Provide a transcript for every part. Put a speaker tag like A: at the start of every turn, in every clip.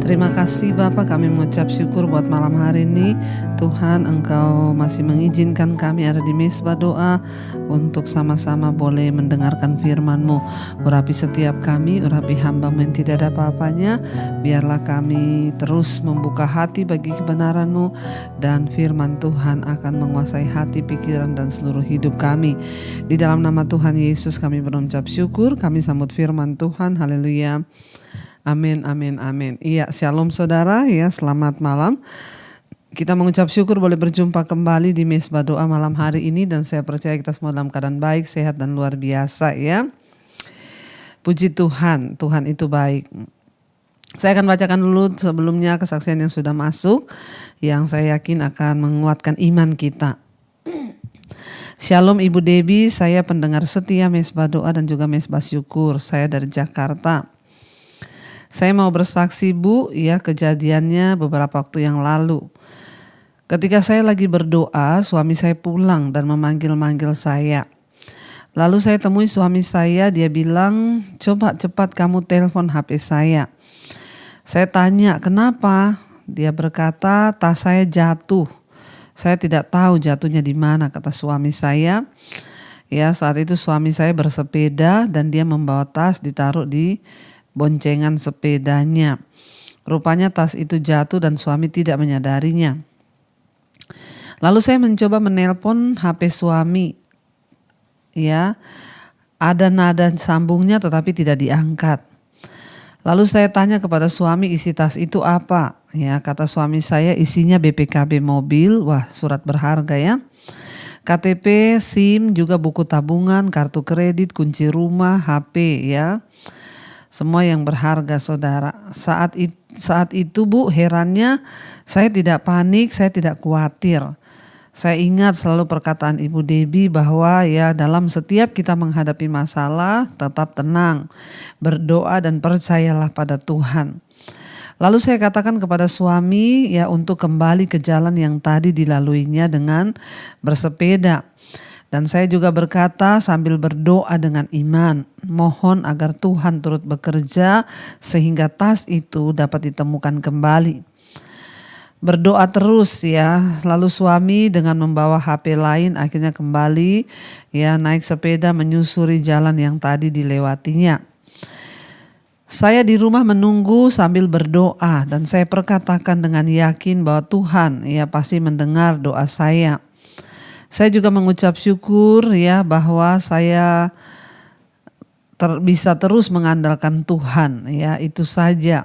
A: Terima kasih Bapak, kami mengucap syukur buat malam hari ini. Tuhan, Engkau masih mengizinkan kami ada di Mesbah Doa untuk sama-sama boleh mendengarkan firman-Mu. Urapi setiap kami, urapi hamba-Mu yang tidak ada apa-apanya. Biarlah kami terus membuka hati bagi kebenaran-Mu, dan firman Tuhan akan menguasai hati, pikiran, dan seluruh hidup kami. Di dalam nama Tuhan Yesus kami berucap syukur, kami sambut firman Tuhan. Haleluya. Amin, amin, amin. Iya, shalom saudara, ya, selamat malam. Kita mengucap syukur boleh berjumpa kembali di Mesbah Doa malam hari ini, dan saya percaya kita semua dalam keadaan baik, sehat, dan luar biasa, ya. Puji Tuhan, Tuhan itu baik. Saya akan bacakan dulu sebelumnya kesaksian yang sudah masuk, yang saya yakin akan menguatkan iman kita. Shalom Ibu Debbie, saya pendengar setia Mesbah Doa dan juga Mesbah Syukur. Saya dari Jakarta. Saya mau bersaksi Bu, ya, kejadiannya beberapa waktu yang lalu. Ketika saya lagi berdoa, suami saya pulang dan memanggil-manggil saya. Lalu saya temui suami saya, dia bilang, coba cepat kamu telepon HP saya. Saya tanya, kenapa? Dia berkata, tas saya jatuh. Saya tidak tahu jatuhnya di mana, kata suami saya. Ya, saat itu suami saya bersepeda dan dia membawa tas ditaruh di boncengan sepedanya. Rupanya tas itu jatuh dan suami tidak menyadarinya. Lalu saya mencoba menelpon HP suami. Ya, ada nada sambungnya tetapi tidak diangkat. Lalu saya tanya kepada suami, isi tas itu apa? Ya, kata suami saya, isinya BPKB mobil, wah, surat berharga, ya. KTP, SIM, juga buku tabungan, kartu kredit, kunci rumah, HP, ya. Semua yang berharga saudara. Saat itu Bu, herannya saya tidak panik, saya tidak khawatir. Saya ingat selalu perkataan Ibu Debbie bahwa ya dalam setiap kita menghadapi masalah tetap tenang, berdoa dan percayalah pada Tuhan. Lalu saya katakan kepada suami ya untuk kembali ke jalan yang tadi dilaluinya dengan bersepeda. Dan saya juga berkata sambil berdoa dengan iman, mohon agar Tuhan turut bekerja sehingga tas itu dapat ditemukan kembali. Berdoa terus ya, lalu suami dengan membawa HP lain akhirnya kembali ya naik sepeda menyusuri jalan yang tadi dilewatinya. Saya di rumah menunggu sambil berdoa dan saya perkatakan dengan yakin bahwa Tuhan ya pasti mendengar doa saya. Saya juga mengucap syukur ya bahwa saya bisa terus mengandalkan Tuhan ya, itu saja.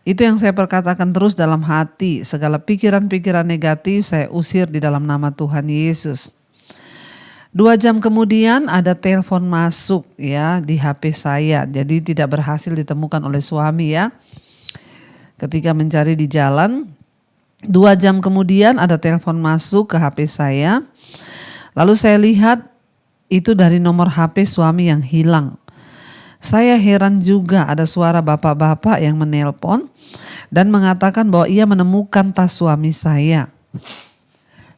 A: Itu yang saya perkatakan terus dalam hati. Segala pikiran-pikiran negatif saya usir di dalam nama Tuhan Yesus. 2 jam kemudian ada telepon masuk ya di HP saya. Jadi tidak berhasil ditemukan oleh suami ya. Ketika mencari di jalan, 2 jam kemudian ada telepon masuk ke HP saya. Lalu saya lihat itu dari nomor HP suami yang hilang. Saya heran juga ada suara bapak-bapak yang menelpon dan mengatakan bahwa ia menemukan tas suami saya.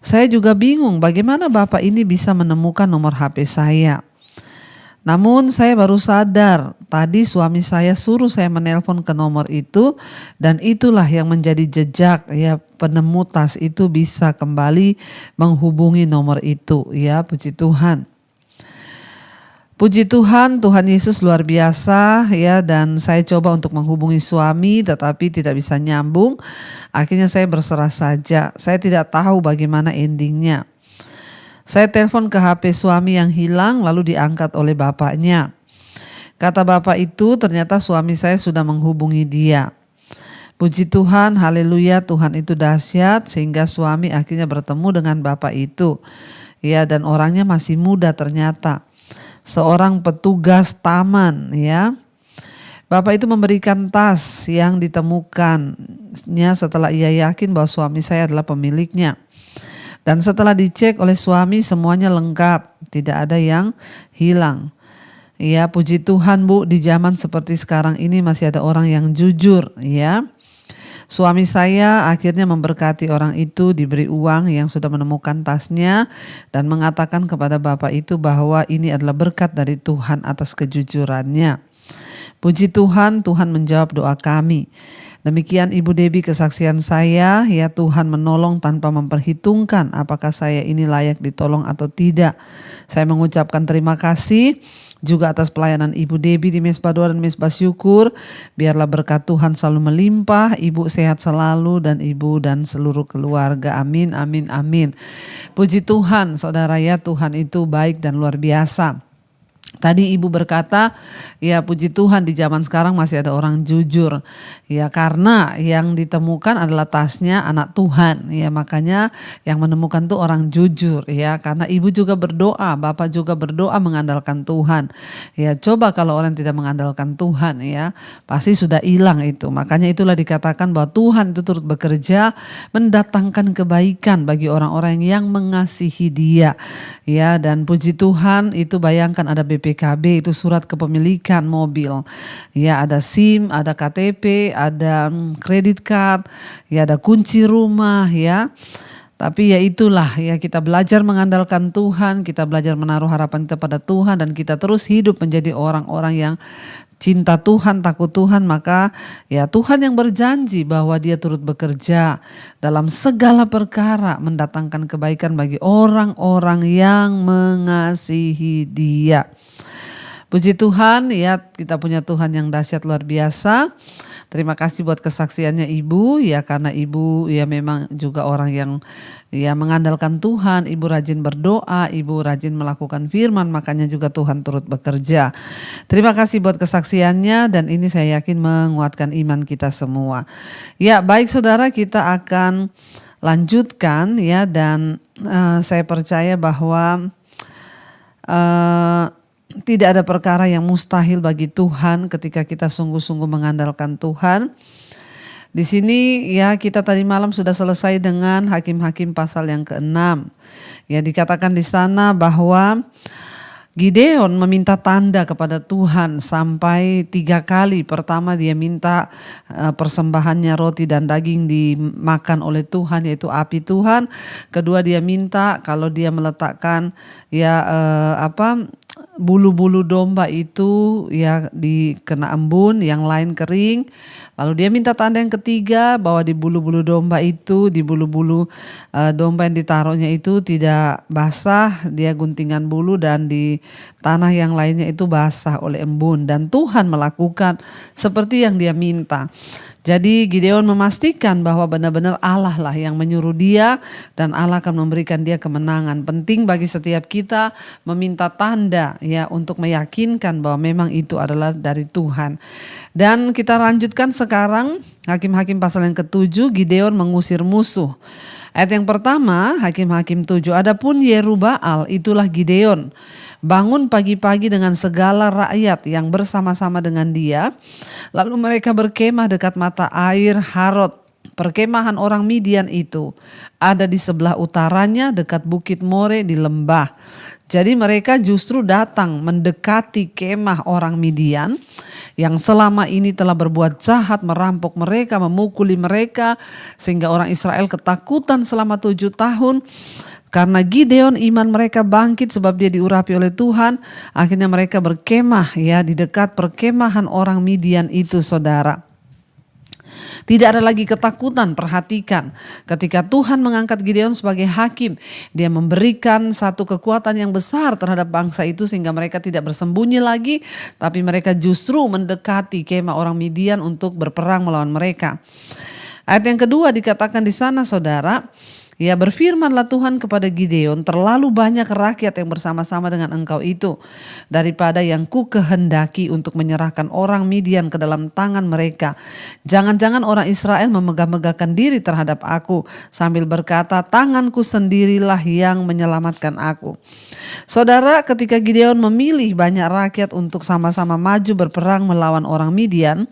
A: Saya juga bingung bagaimana bapak ini bisa menemukan nomor HP saya. Namun saya baru sadar tadi suami saya suruh saya menelpon ke nomor itu dan itulah yang menjadi jejak ya penemu tas itu bisa kembali menghubungi nomor itu ya, puji Tuhan. Puji Tuhan, Tuhan Yesus luar biasa ya, dan saya coba untuk menghubungi suami tetapi tidak bisa nyambung. Akhirnya saya berserah saja. Saya tidak tahu bagaimana endingnya. Saya telepon ke HP suami yang hilang lalu diangkat oleh bapaknya. Kata bapak itu ternyata suami saya sudah menghubungi dia. Puji Tuhan, haleluya, Tuhan itu dahsyat sehingga suami akhirnya bertemu dengan bapak itu. Ya, dan orangnya masih muda ternyata. Seorang petugas taman ya. Bapak itu memberikan tas yang ditemukannya setelah ia yakin bahwa suami saya adalah pemiliknya. Dan setelah dicek oleh suami semuanya lengkap, tidak ada yang hilang. Ya, puji Tuhan Bu, di zaman seperti sekarang ini masih ada orang yang jujur ya. Suami saya akhirnya memberkati orang itu, diberi uang yang sudah menemukan tasnya dan mengatakan kepada bapak itu bahwa ini adalah berkat dari Tuhan atas kejujurannya. Puji Tuhan, Tuhan menjawab doa kami. Demikian Ibu Debbie kesaksian saya, ya Tuhan menolong tanpa memperhitungkan apakah saya ini layak ditolong atau tidak. Saya mengucapkan terima kasih juga atas pelayanan Ibu Debbie di Mesbah Doa dan Mesbah Syukur. Biarlah berkat Tuhan selalu melimpah, Ibu sehat selalu dan Ibu dan seluruh keluarga. Amin, amin, amin. Puji Tuhan, saudara ya, Tuhan itu baik dan luar biasa. Tadi Ibu berkata, ya puji Tuhan di zaman sekarang masih ada orang jujur. Ya karena yang ditemukan adalah tasnya anak Tuhan. Ya makanya yang menemukan tuh orang jujur. Ya karena Ibu juga berdoa, Bapak juga berdoa mengandalkan Tuhan. Ya coba kalau orang tidak mengandalkan Tuhan ya pasti sudah hilang itu. Makanya itulah dikatakan bahwa Tuhan itu turut bekerja mendatangkan kebaikan bagi orang-orang yang mengasihi Dia. Ya dan puji Tuhan itu bayangkan ada BPKB itu surat kepemilikan mobil. Ya ada SIM, ada KTP, ada kredit card, ya ada kunci rumah ya. Tapi ya itulah ya kita belajar mengandalkan Tuhan, kita belajar menaruh harapan kita pada Tuhan dan kita terus hidup menjadi orang-orang yang cinta Tuhan, takut Tuhan, maka ya Tuhan yang berjanji bahwa Dia turut bekerja dalam segala perkara mendatangkan kebaikan bagi orang-orang yang mengasihi Dia. Puji Tuhan ya kita punya Tuhan yang dahsyat luar biasa. Terima kasih buat kesaksiannya Ibu ya karena Ibu ya memang juga orang yang ya mengandalkan Tuhan, Ibu rajin berdoa, Ibu rajin melakukan firman, makanya juga Tuhan turut bekerja. Terima kasih buat kesaksiannya dan ini saya yakin menguatkan iman kita semua. Ya baik saudara, kita akan lanjutkan ya dan saya percaya bahwa tidak ada perkara yang mustahil bagi Tuhan ketika kita sungguh-sungguh mengandalkan Tuhan. Di sini ya kita tadi malam sudah selesai dengan Hakim-Hakim pasal yang ke-6. Ya dikatakan di sana bahwa Gideon meminta tanda kepada Tuhan sampai 3 kali. Pertama dia minta persembahannya roti dan daging dimakan oleh Tuhan yaitu api Tuhan. Kedua dia minta kalau dia meletakkan ya bulu-bulu domba itu ya dikena embun, yang lain kering. Lalu dia minta tanda yang ketiga bahwa di bulu-bulu domba itu, di bulu-bulu domba yang ditaruhnya itu tidak basah, dia guntingan bulu dan di tanah yang lainnya itu basah oleh embun. Dan Tuhan melakukan seperti yang dia minta. Jadi Gideon memastikan bahwa benar-benar Allah lah yang menyuruh dia dan Allah akan memberikan dia kemenangan. Penting bagi setiap kita meminta tanda ya untuk meyakinkan bahwa memang itu adalah dari Tuhan. Dan kita lanjutkan sekarang Hakim-Hakim pasal yang ke-7, Gideon mengusir musuh. Ayat yang pertama, Hakim-Hakim 7, adapun Yerubbaal itulah Gideon. Bangun pagi-pagi dengan segala rakyat yang bersama-sama dengan dia. Lalu mereka berkemah dekat mata air Harod. Perkemahan orang Midian itu ada di sebelah utaranya dekat Bukit More di lembah. Jadi mereka justru datang mendekati kemah orang Midian yang selama ini telah berbuat jahat, merampok mereka, memukuli mereka sehingga orang Israel ketakutan selama 7 tahun. Karena Gideon iman mereka bangkit sebab dia diurapi oleh Tuhan. Akhirnya mereka berkemah ya di dekat perkemahan orang Midian itu saudara. Tidak ada lagi ketakutan, perhatikan. Ketika Tuhan mengangkat Gideon sebagai hakim, dia memberikan satu kekuatan yang besar terhadap bangsa itu sehingga mereka tidak bersembunyi lagi, tapi mereka justru mendekati kemah orang Midian untuk berperang melawan mereka. Ayat yang kedua dikatakan di sana saudara, ya berfirmanlah Tuhan kepada Gideon, terlalu banyak rakyat yang bersama-sama dengan engkau itu daripada yang ku kehendaki untuk menyerahkan orang Midian ke dalam tangan mereka. Jangan-jangan orang Israel memegah-megahkan diri terhadap aku sambil berkata, tanganku sendirilah yang menyelamatkan aku. Saudara, ketika Gideon memilih banyak rakyat untuk sama-sama maju berperang melawan orang Midian,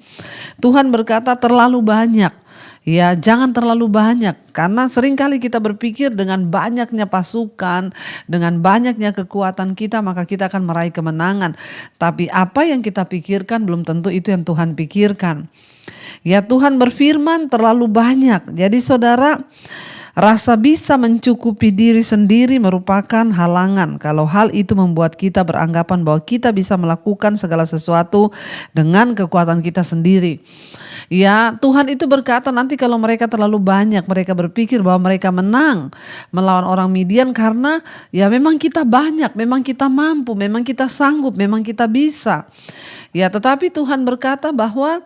A: Tuhan berkata terlalu banyak. Ya jangan terlalu banyak karena seringkali kita berpikir dengan banyaknya pasukan, dengan banyaknya kekuatan kita maka kita akan meraih kemenangan. Tapi apa yang kita pikirkan belum tentu itu yang Tuhan pikirkan. Ya Tuhan berfirman terlalu banyak. Jadi saudara Rasa bisa mencukupi diri sendiri merupakan halangan kalau hal itu membuat kita beranggapan bahwa kita bisa melakukan segala sesuatu dengan kekuatan kita sendiri. Ya, Tuhan itu berkata nanti kalau mereka terlalu banyak, mereka berpikir bahwa mereka menang melawan orang Midian karena ya memang kita banyak, memang kita mampu, memang kita sanggup, memang kita bisa. Ya, tetapi Tuhan berkata bahwa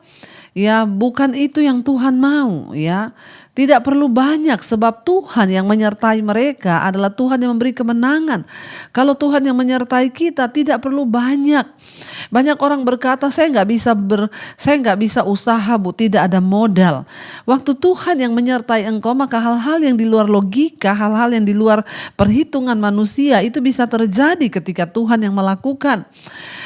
A: ya bukan itu yang Tuhan mau, ya. Tidak perlu banyak sebab Tuhan yang menyertai mereka adalah Tuhan yang memberi kemenangan. Kalau Tuhan yang menyertai kita tidak perlu banyak. Banyak orang berkata saya nggak bisa usaha Bu, tidak ada modal. Waktu Tuhan yang menyertai engkau maka hal-hal yang di luar logika, hal-hal yang di luar perhitungan manusia itu bisa terjadi ketika Tuhan yang melakukan.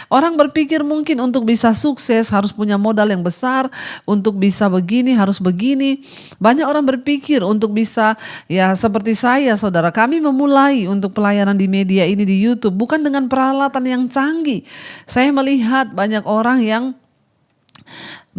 A: Orang berpikir mungkin untuk bisa sukses harus punya modal yang besar, untuk bisa begini harus begini. Banyak orang berpikir untuk bisa ya seperti saya saudara, kami memulai untuk pelayanan di media ini di YouTube bukan dengan peralatan yang canggih. Saya melihat banyak orang yang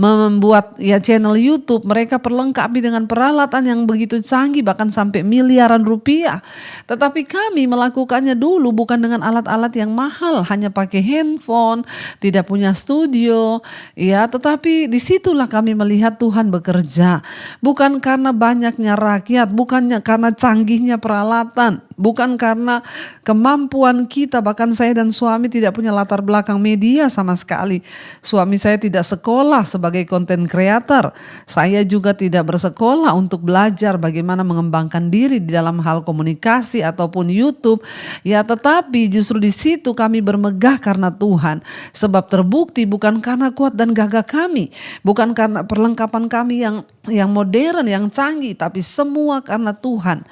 A: membuat ya channel YouTube, mereka perlengkapi dengan peralatan yang begitu canggih bahkan sampai miliaran rupiah. Tetapi kami melakukannya dulu bukan dengan alat-alat yang mahal, hanya pakai handphone, tidak punya studio, ya. Tetapi disitulah kami melihat Tuhan bekerja, bukan karena banyaknya rakyat, bukannya karena canggihnya peralatan, bukan karena kemampuan kita. Bahkan saya dan suami tidak punya latar belakang media sama sekali. Suami saya tidak sekolah sebagai content creator. Saya juga tidak bersekolah untuk belajar bagaimana mengembangkan diri di dalam hal komunikasi ataupun YouTube. Ya, tetapi justru di situ kami bermegah karena Tuhan. Sebab terbukti bukan karena kuat dan gagah kami, bukan karena perlengkapan kami yang modern, yang canggih, tapi semua karena Tuhan.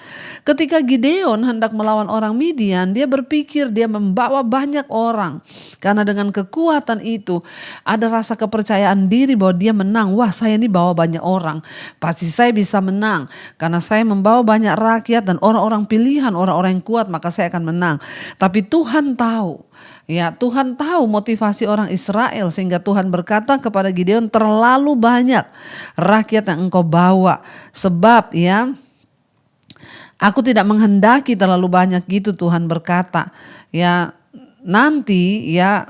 A: Ketika Gideon hendak melawan orang Midian, dia berpikir dia membawa banyak orang. Karena dengan kekuatan itu ada rasa kepercayaan diri bahwa dia menang. Wah, saya ini bawa banyak orang, pasti saya bisa menang. Karena saya membawa banyak rakyat dan orang-orang pilihan, orang-orang yang kuat, maka saya akan menang. Tapi Tuhan tahu, ya Tuhan tahu motivasi orang Israel sehingga Tuhan berkata kepada Gideon, terlalu banyak rakyat yang engkau bawa. Sebab ya aku tidak menghendaki terlalu banyak gitu, Tuhan berkata. Ya nanti ya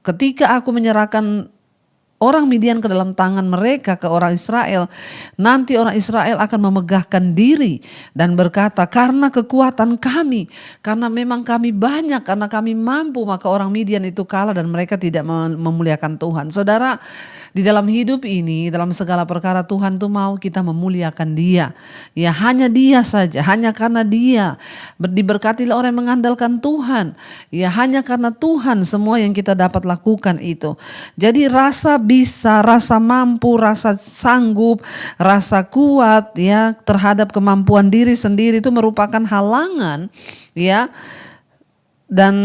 A: ketika aku menyerahkan orang Midian ke dalam tangan mereka, ke orang Israel, nanti orang Israel akan memegahkan diri dan berkata, karena kekuatan kami, karena memang kami banyak, karena kami mampu, maka orang Midian itu kalah dan mereka tidak memuliakan Tuhan. Saudara, di dalam hidup ini, dalam segala perkara Tuhan tuh mau kita memuliakan Dia. Ya hanya Dia saja, hanya karena Dia. Diberkatilah orang yang mengandalkan Tuhan. Ya hanya karena Tuhan semua yang kita dapat lakukan itu. Jadi rasa bisa, rasa mampu, rasa sanggup, rasa kuat ya terhadap kemampuan diri sendiri itu merupakan halangan ya, dan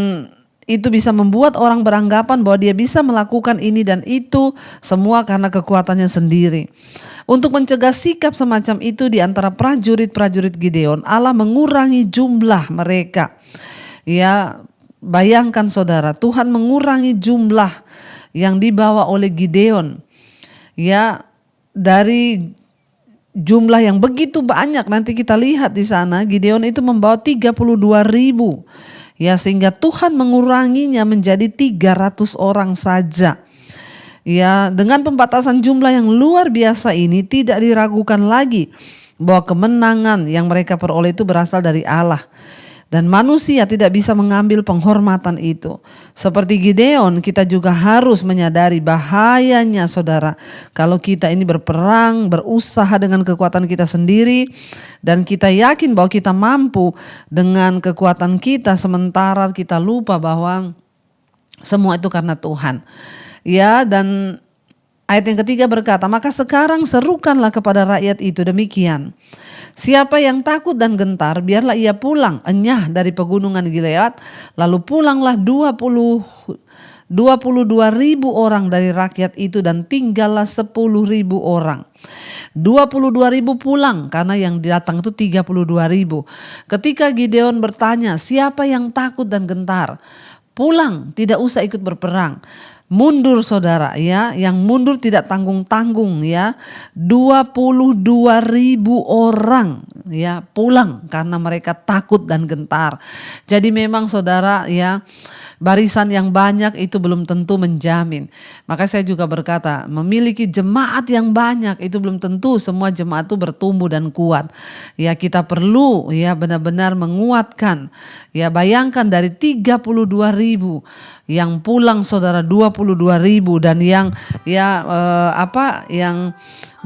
A: itu bisa membuat orang beranggapan bahwa dia bisa melakukan ini dan itu semua karena kekuatannya sendiri. Untuk mencegah sikap semacam itu di antara prajurit-prajurit Gideon, Allah mengurangi jumlah mereka. Ya, bayangkan saudara, Tuhan mengurangi jumlah yang dibawa oleh Gideon. Ya, dari jumlah yang begitu banyak, nanti kita lihat di sana Gideon itu membawa 32.000. Ya, sehingga Tuhan menguranginya menjadi 300 orang saja. Ya, dengan pembatasan jumlah yang luar biasa ini tidak diragukan lagi bahwa kemenangan yang mereka peroleh itu berasal dari Allah. Dan manusia tidak bisa mengambil penghormatan itu. Seperti Gideon, kita juga harus menyadari bahayanya saudara. Kalau kita ini berperang, berusaha dengan kekuatan kita sendiri. Dan kita yakin bahwa kita mampu dengan kekuatan kita. Sementara kita lupa bahwa semua itu karena Tuhan. Ya, dan ayat yang ketiga berkata, maka sekarang serukanlah kepada rakyat itu demikian. Siapa yang takut dan gentar, biarlah ia pulang enyah dari pegunungan Gilead. Lalu pulanglah 22.000 orang dari rakyat itu dan tinggallah 10.000 orang. 22.000 pulang karena yang datang itu 32.000. Ketika Gideon bertanya, siapa yang takut dan gentar? Pulang, tidak usah ikut berperang. Mundur saudara ya, yang mundur tidak tanggung-tanggung ya. 22.000 orang ya pulang karena mereka takut dan gentar. Jadi memang saudara ya, barisan yang banyak itu belum tentu menjamin. Maka saya juga berkata, memiliki jemaat yang banyak itu belum tentu semua jemaat itu bertumbuh dan kuat. Ya kita perlu ya benar-benar menguatkan. Ya bayangkan dari 32.000 yang pulang saudara 22.000, dan yang yang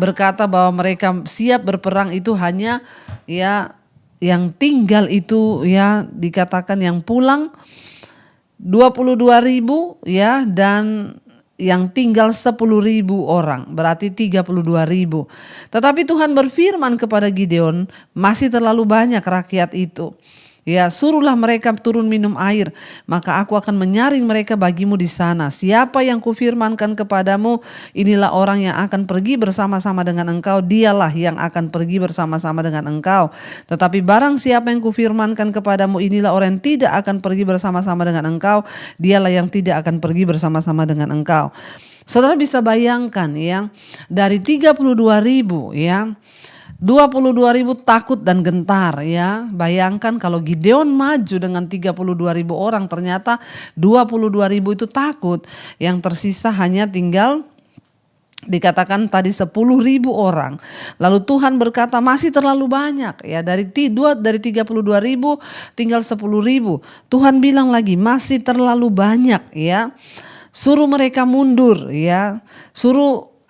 A: berkata bahwa mereka siap berperang itu hanya ya yang tinggal itu ya dikatakan yang pulang 22.000 ya, dan yang tinggal 10.000 orang, berarti 32.000. Tetapi Tuhan berfirman kepada Gideon, masih terlalu banyak rakyat itu. Ya, suruhlah mereka turun minum air, maka aku akan menyaring mereka bagimu di sana. Siapa yang kufirmankan kepadamu, inilah orang yang akan pergi bersama-sama dengan engkau, dialah yang akan pergi bersama-sama dengan engkau. Tetapi barang siapa yang kufirmankan kepadamu, inilah orang yang tidak akan pergi bersama-sama dengan engkau, dialah yang tidak akan pergi bersama-sama dengan engkau. Saudara bisa bayangkan ya, dari 32.000 ya, 22.000 takut dan gentar ya. Bayangkan kalau Gideon maju dengan 32.000 orang, ternyata 22.000 itu takut. Yang tersisa hanya tinggal dikatakan tadi 10.000 orang. Lalu Tuhan berkata masih terlalu banyak ya, dari 32.000 tinggal 10.000. Tuhan bilang lagi masih terlalu banyak ya. Suruh mereka mundur ya.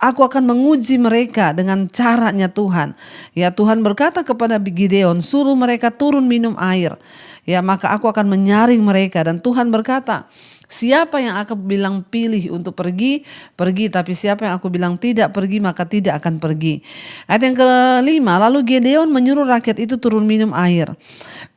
A: Aku akan menguji mereka dengan caranya Tuhan. Ya, Tuhan berkata kepada Gideon, suruh mereka turun minum air. Ya, maka aku akan menyaring mereka. Dan Tuhan berkata, siapa yang aku bilang pilih untuk pergi, pergi. Tapi siapa yang aku bilang tidak pergi, maka tidak akan pergi. Ayat yang kelima, lalu Gideon menyuruh rakyat itu turun minum air.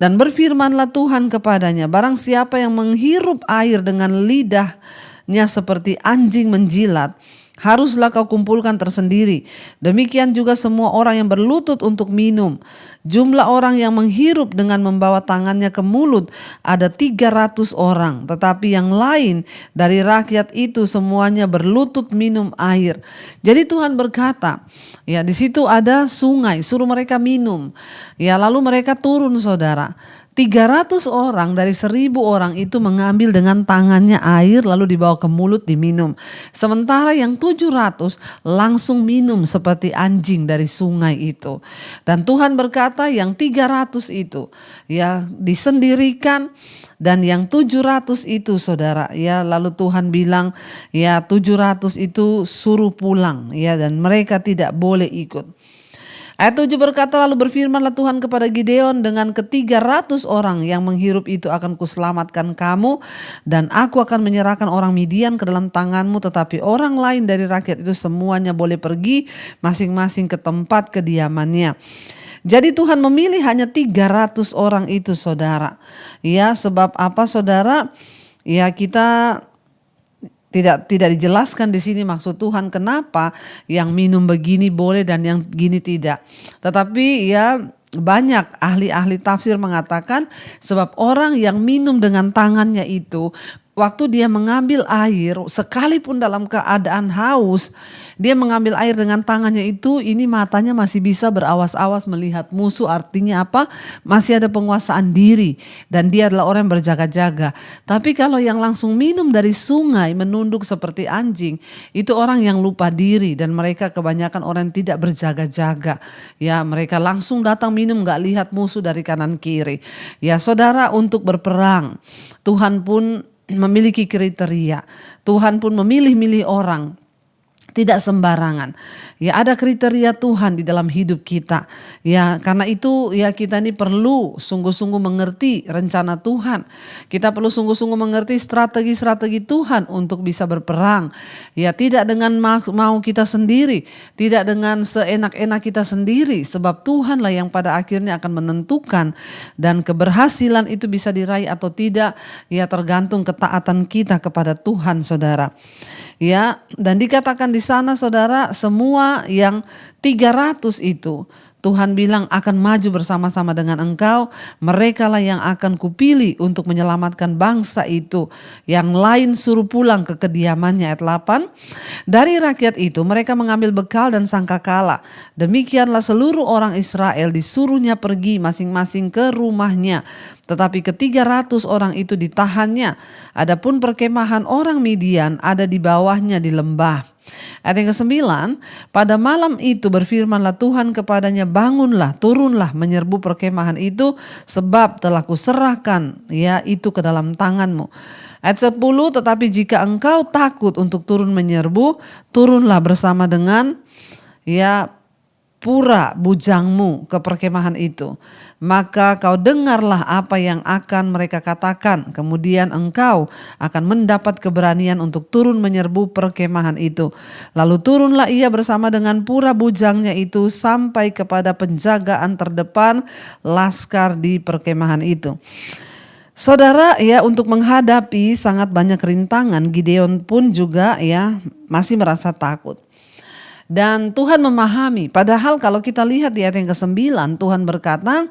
A: Dan berfirmanlah Tuhan kepadanya, barang siapa yang menghirup air dengan lidahnya seperti anjing menjilat, haruslah kau kumpulkan tersendiri. Demikian juga semua orang yang berlutut untuk minum. Jumlah orang yang menghirup dengan membawa tangannya ke mulut ada 300 orang. Tetapi yang lain dari rakyat itu semuanya berlutut minum air. Jadi Tuhan berkata, ya di situ ada sungai, suruh mereka minum. Ya lalu mereka turun saudara. 300 orang dari 1.000 orang itu mengambil dengan tangannya air lalu dibawa ke mulut diminum. Sementara yang 700 langsung minum seperti anjing dari sungai itu. Dan Tuhan berkata yang 300 itu ya disendirikan, dan yang 700 itu saudara ya, lalu Tuhan bilang ya 700 itu suruh pulang ya, dan mereka tidak boleh ikut. Ayat 7 berkata, lalu berfirmanlah Tuhan kepada Gideon, dengan ke-300 orang yang menghirup itu akan kuselamatkan kamu, dan aku akan menyerahkan orang Midian ke dalam tanganmu, tetapi orang lain dari rakyat itu semuanya boleh pergi masing-masing ke tempat kediamannya. Jadi Tuhan memilih hanya 300 orang itu saudara. Ya, sebab apa saudara? Ya kita tidak dijelaskan di sini maksud Tuhan kenapa yang minum begini boleh dan yang gini tidak. Tetapi ya banyak ahli-ahli tafsir mengatakan sebab orang yang minum dengan tangannya itu, waktu dia mengambil air, sekalipun dalam keadaan haus, dia mengambil air dengan tangannya itu, ini matanya masih bisa berawas-awas melihat musuh. Artinya apa? Masih ada penguasaan diri, dan dia adalah orang yang berjaga-jaga. Tapi kalau yang langsung minum dari sungai menunduk seperti anjing, itu orang yang lupa diri, dan mereka kebanyakan orang yang tidak berjaga-jaga. Ya, mereka langsung datang minum, gak lihat musuh dari kanan kiri. Ya saudara, untuk berperang Tuhan pun memiliki kriteria. Tuhan pun memilih-milih orang, tidak sembarangan. Ya ada kriteria Tuhan di dalam hidup kita. Ya karena itu ya kita ini perlu sungguh-sungguh mengerti rencana Tuhan. Kita perlu sungguh-sungguh mengerti strategi-strategi Tuhan untuk bisa berperang. Ya tidak dengan mau kita sendiri, tidak dengan seenak-enak kita sendiri, sebab Tuhanlah yang pada akhirnya akan menentukan, dan keberhasilan itu bisa diraih atau tidak ya tergantung ketaatan kita kepada Tuhan saudara. Ya, dan dikatakan di sana saudara, semua yang 300 itu Tuhan bilang akan maju bersama-sama dengan engkau. Merekalah yang akan kupilih untuk menyelamatkan bangsa itu. Yang lain suruh pulang ke kediamannya. Ayat 8. Dari rakyat itu mereka mengambil bekal dan sangkakala. Demikianlah seluruh orang Israel disuruhnya pergi masing-masing ke rumahnya. Tetapi ke-300 orang itu ditahannya. Adapun perkemahan orang Midian ada di bawahnya di lembah. Ayat yang ke-9, pada malam itu berfirmanlah Tuhan kepadanya, bangunlah, turunlah menyerbu perkemahan itu, sebab telah kuserahkan ya itu ke dalam tanganmu. Ayat 10, tetapi jika engkau takut untuk turun menyerbu, turunlah bersama dengan pura bujangmu ke perkemahan itu. Maka kau dengarlah apa yang akan mereka katakan. Kemudian engkau akan mendapat keberanian untuk turun menyerbu perkemahan itu. Lalu turunlah ia bersama dengan pura bujangnya itu sampai kepada penjagaan terdepan laskar di perkemahan itu. Saudara, untuk menghadapi sangat banyak rintangan, Gideon pun juga masih merasa takut. Dan Tuhan memahami, padahal kalau kita lihat di ayat yang ke-9, Tuhan berkata,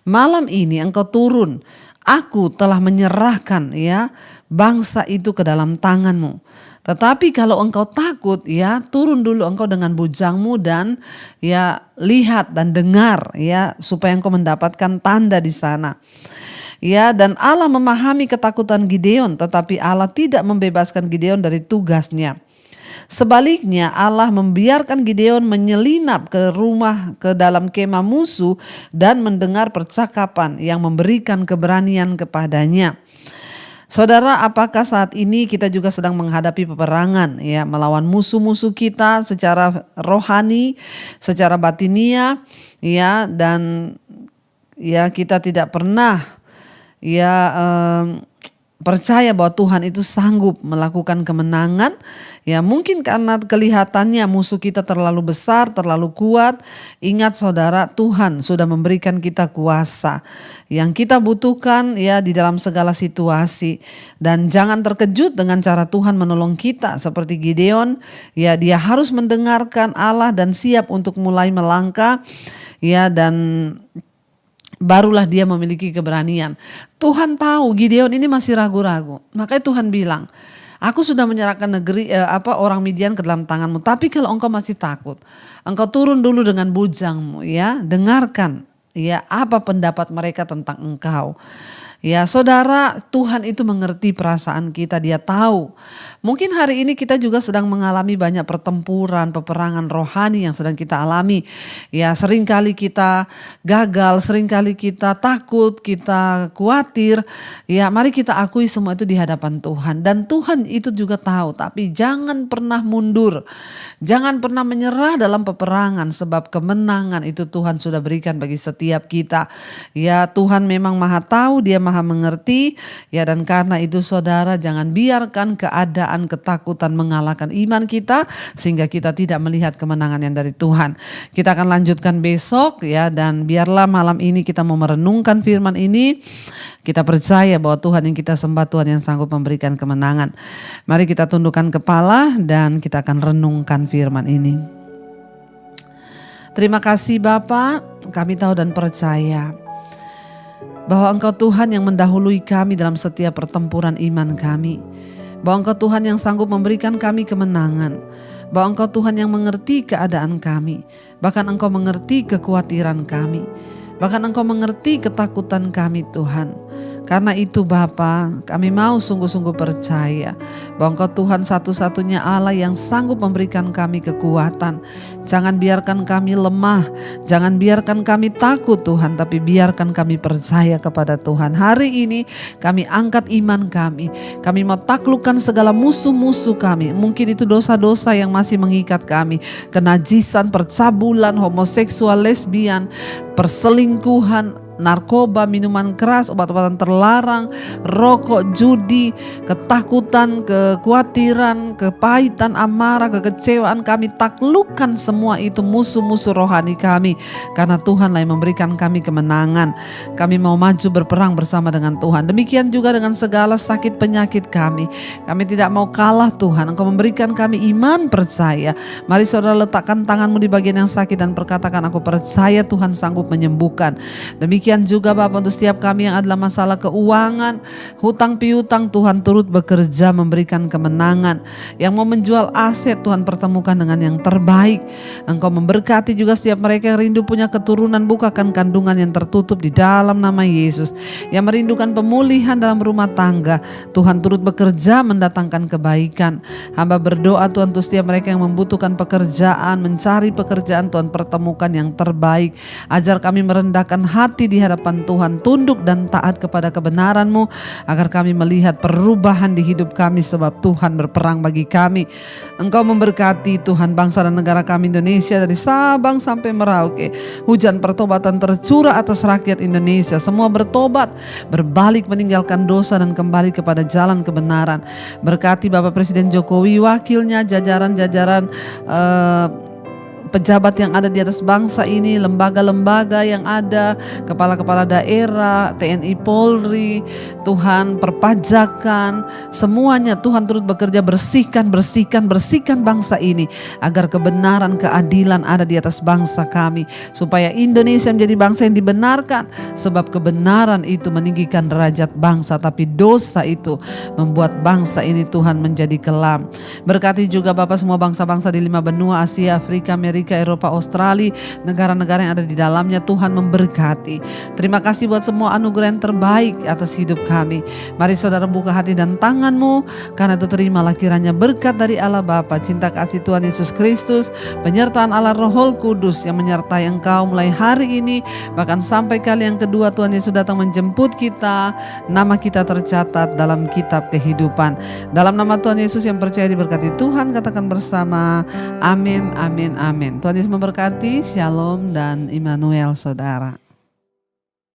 A: malam ini engkau turun, aku telah menyerahkan bangsa itu ke dalam tanganmu. Tetapi kalau engkau takut, turun dulu engkau dengan bujangmu dan lihat dan dengar supaya engkau mendapatkan tanda di sana. Dan Allah memahami ketakutan Gideon, tetapi Allah tidak membebaskan Gideon dari tugasnya. Sebaliknya Allah membiarkan Gideon menyelinap ke dalam kemah musuh dan mendengar percakapan yang memberikan keberanian kepadanya. Saudara, apakah saat ini kita juga sedang menghadapi peperangan melawan musuh-musuh kita secara rohani, secara batinia dan kita tidak pernah percaya bahwa Tuhan itu sanggup melakukan kemenangan. Mungkin karena kelihatannya musuh kita terlalu besar, terlalu kuat. Ingat saudara, Tuhan sudah memberikan kita kuasa yang kita butuhkan di dalam segala situasi. Dan jangan terkejut dengan cara Tuhan menolong kita seperti Gideon. Dia harus mendengarkan Allah dan siap untuk mulai melangkah dan barulah dia memiliki keberanian. Tuhan tahu Gideon ini masih ragu-ragu. Makanya Tuhan bilang, aku sudah menyerahkan orang Midian ke dalam tanganmu. Tapi kalau engkau masih takut, engkau turun dulu dengan bujangmu dengarkan apa pendapat mereka tentang engkau. Saudara, Tuhan itu mengerti perasaan kita, Dia tahu. Mungkin hari ini kita juga sedang mengalami banyak pertempuran, peperangan rohani yang sedang kita alami. Seringkali kita gagal, seringkali kita takut, kita khawatir. Mari kita akui semua itu di hadapan Tuhan. Dan Tuhan itu juga tahu, tapi jangan pernah mundur. Jangan pernah menyerah dalam peperangan, sebab kemenangan itu Tuhan sudah berikan bagi setiap kita. Tuhan memang Maha tahu, Dia Maha mengerti, dan karena itu saudara, jangan biarkan keadaan ketakutan mengalahkan iman kita sehingga kita tidak melihat kemenangan yang dari Tuhan. Kita akan lanjutkan besok dan biarlah malam ini kita mau merenungkan firman ini. Kita percaya bahwa Tuhan yang kita sembah, Tuhan yang sanggup memberikan kemenangan. Mari kita tundukkan kepala dan kita akan renungkan firman ini. Terima kasih Bapa, kami tahu dan percaya bahwa Engkau Tuhan yang mendahului kami dalam setiap pertempuran iman kami. Bahwa Engkau Tuhan yang sanggup memberikan kami kemenangan. Bahwa Engkau Tuhan yang mengerti keadaan kami. Bahkan Engkau mengerti kekhawatiran kami. Bahkan Engkau mengerti ketakutan kami Tuhan. Karena itu Bapa, kami mau sungguh-sungguh percaya bahwa Engkau Tuhan satu-satunya Allah yang sanggup memberikan kami kekuatan. Jangan biarkan kami lemah, jangan biarkan kami takut Tuhan, tapi biarkan kami percaya kepada Tuhan. Hari ini kami angkat iman kami. Kami mau taklukkan segala musuh-musuh kami. Mungkin itu dosa-dosa yang masih mengikat kami. Kenajisan, percabulan, homoseksual, lesbian, perselingkuhan, narkoba, minuman keras, obat-obatan terlarang, rokok, judi, ketakutan, kekhawatiran, kepahitan, amarah, kekecewaan. Kami taklukkan semua itu musuh-musuh rohani kami, karena Tuhanlah yang memberikan kami kemenangan. Kami mau maju berperang bersama dengan Tuhan. Demikian juga dengan segala sakit penyakit kami. Kami tidak mau kalah Tuhan. Engkau memberikan kami iman percaya. Mari saudara letakkan tanganmu di bagian yang sakit dan perkatakan, aku percaya Tuhan sanggup menyembuhkan. Demikian juga Bapak untuk setiap kami yang adalah masalah keuangan, hutang piutang, Tuhan turut bekerja memberikan kemenangan. Yang mau menjual aset, Tuhan pertemukan dengan yang terbaik. Engkau memberkati juga setiap mereka yang rindu punya keturunan, bukakan kandungan yang tertutup di dalam nama Yesus. Yang merindukan pemulihan dalam rumah tangga, Tuhan turut bekerja mendatangkan kebaikan. Hamba berdoa Tuhan untuk setiap mereka yang membutuhkan pekerjaan, mencari pekerjaan, Tuhan pertemukan yang terbaik. Ajar kami merendahkan hati di hadapan Tuhan, tunduk dan taat kepada kebenaran-Mu, agar kami melihat perubahan di hidup kami sebab Tuhan berperang bagi kami. Engkau memberkati Tuhan bangsa dan negara kami Indonesia dari Sabang sampai Merauke. Hujan pertobatan tercurah atas rakyat Indonesia. Semua bertobat, berbalik meninggalkan dosa dan kembali kepada jalan kebenaran. Berkati Bapak Presiden Jokowi, wakilnya, jajaran-jajaran pejabat yang ada di atas bangsa ini, lembaga-lembaga yang ada, kepala-kepala daerah, TNI, Polri, Tuhan perpajakan, semuanya Tuhan turut bekerja, bersihkan bangsa ini, agar kebenaran, keadilan ada di atas bangsa kami, supaya Indonesia menjadi bangsa yang dibenarkan, sebab kebenaran itu meninggikan derajat bangsa, tapi dosa itu membuat bangsa ini Tuhan menjadi kelam. Berkati juga Bapak semua bangsa-bangsa di 5 benua, Asia, Afrika, Amerika, Eropa, Australia, negara-negara yang ada di dalamnya. Tuhan memberkati. Terima kasih buat semua anugerah yang terbaik atas hidup kami. Mari saudara buka hati dan tanganmu, karena itu terimalah kiranya berkat dari Allah Bapa, cinta kasih Tuhan Yesus Kristus, penyertaan Allah Roh Kudus yang menyertai engkau mulai hari ini, bahkan sampai kali yang kedua Tuhan Yesus datang menjemput kita. Nama kita tercatat dalam kitab kehidupan. Dalam nama Tuhan Yesus yang percaya diberkati Tuhan, katakan bersama, amin, amin, amin. Tuhan Yesus memberkati. Shalom dan Immanuel saudara.